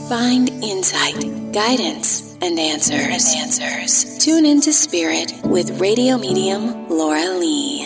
Find insight, guidance, and answers. Tune into Spirit with radio medium Laura Lee.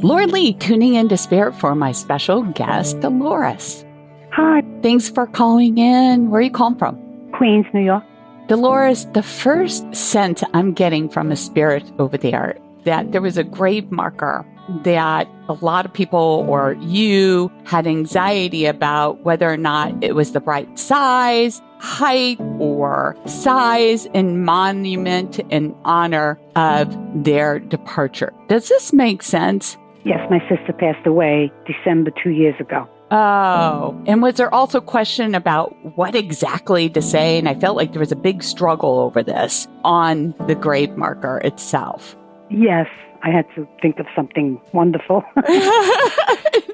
Laura Lee, tuning into Spirit for my special guest, Dolores. Hi. Thanks for calling in. Where are you calling from? Queens, New York. Dolores, the first sense I'm getting from a spirit over there, that there was a grave marker that a lot of people or you had anxiety about whether or not it was the right size, height, or size and monument in honor of their departure. Does this make sense? Yes, my sister passed away December 2 years ago. Oh, and was there also question about what exactly to say? And I felt like there was a big struggle over this on the grave marker itself. Yes, I had to think of something wonderful.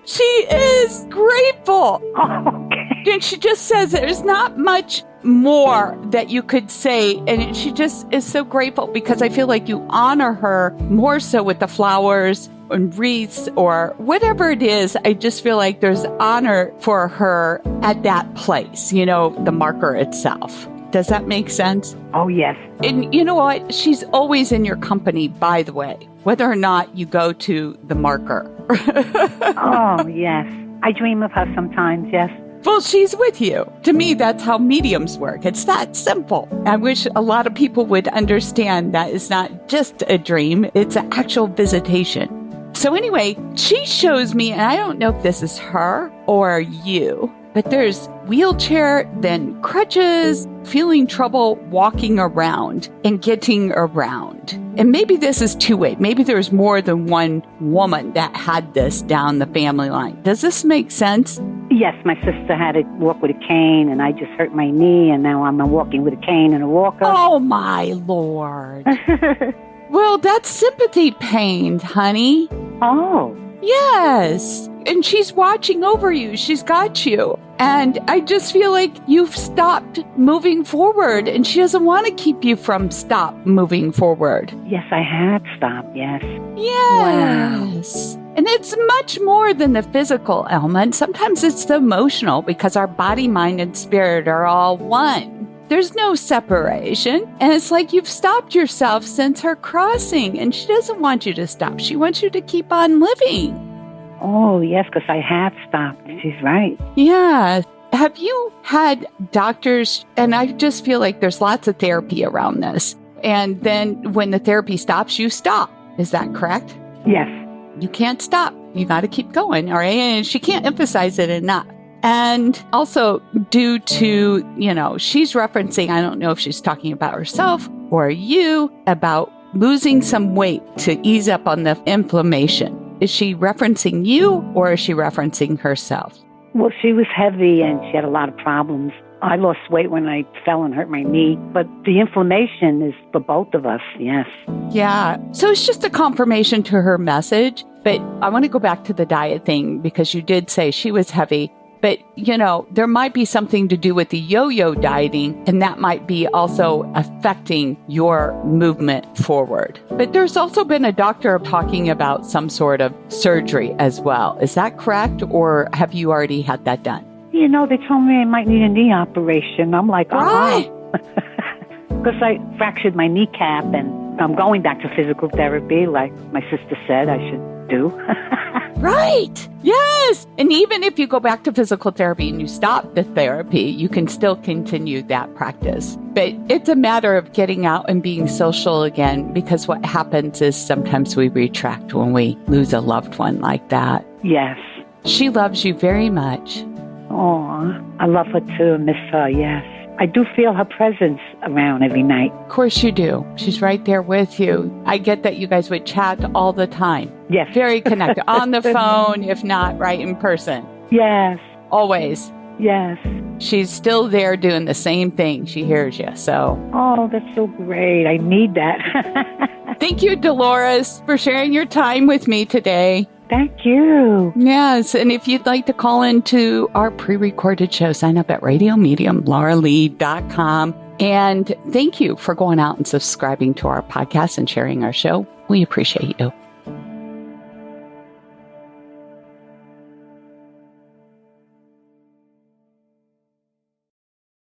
She is grateful. Oh, okay. And she just says there's not much more that you could say. And she just is so grateful because I feel like you honor her more so with the flowers and wreaths or whatever it is. I just feel like there's honor for her at that place, the marker itself. Does that make sense? Oh, yes. And you know what? She's always in your company, by the way, whether or not you go to the marker. Oh, yes. I dream of her sometimes, yes. Well, she's with you. To me, that's how mediums work. It's that simple. I wish a lot of people would understand that it's not just a dream. It's an actual visitation. So anyway, she shows me, and I don't know if this is her or you, but there's wheelchair, then crutches, feeling trouble walking around and getting around. And maybe this is two-way. Maybe there's more than one woman that had this down the family line. Does this make sense? Yes, my sister had to walk with a cane, and I just hurt my knee, and now I'm walking with a cane and a walker. Oh, my Lord. Well, that's sympathy pain, honey. Oh. Yes. And she's watching over you. She's got you. And I just feel like you've stopped moving forward, and she doesn't want to keep you from stop moving forward. Yes, I had stopped, yes. Yes. Wow. And it's much more than the physical element. Sometimes it's the emotional because our body, mind, and spirit are all one. There's no separation. And it's like you've stopped yourself since her crossing, and she doesn't want you to stop. She wants you to keep on living. Oh, yes, because I have stopped. She's right. Yeah. Have you had doctors, and I just feel like there's lots of therapy around this, and then when the therapy stops, you stop. Is that correct? Yes. You can't stop. You got to keep going, all right? And she can't emphasize it enough. And also due to, she's referencing, I don't know if she's talking about herself or you, about losing some weight to ease up on the inflammation. Is she referencing you or is she referencing herself? Well, she was heavy and she had a lot of problems. I lost weight when I fell and hurt my knee, but the inflammation is for both of us, yes. Yeah. So it's just a confirmation to her message. But I want to go back to the diet thing because you did say she was heavy. But, there might be something to do with the yo-yo dieting, and that might be also affecting your movement forward. But there's also been a doctor talking about some sort of surgery as well. Is that correct? Or have you already had that done? They told me I might need a knee operation. I'm like, right. Because I fractured my kneecap, and I'm going back to physical therapy, like my sister said I should do. Right. Yes. And even if you go back to physical therapy and you stop the therapy, you can still continue that practice. But it's a matter of getting out and being social again, because what happens is sometimes we retract when we lose a loved one like that. Yes. She loves you very much. Oh, I love her too, miss her, yes. I do feel her presence around every night. Of course you do. She's right there with you. I get that you guys would chat all the time. Yes. Very connected. On the phone, if not right in person. Yes. Always. Yes. She's still there doing the same thing. She hears you, so. Oh, that's so great. I need that. Thank you, Dolores, for sharing your time with me today. Thank you. Yes, and if you'd like to call into our pre-recorded show, sign up at radiomediumlauralee.com. And thank you for going out and subscribing to our podcast and sharing our show. We appreciate you.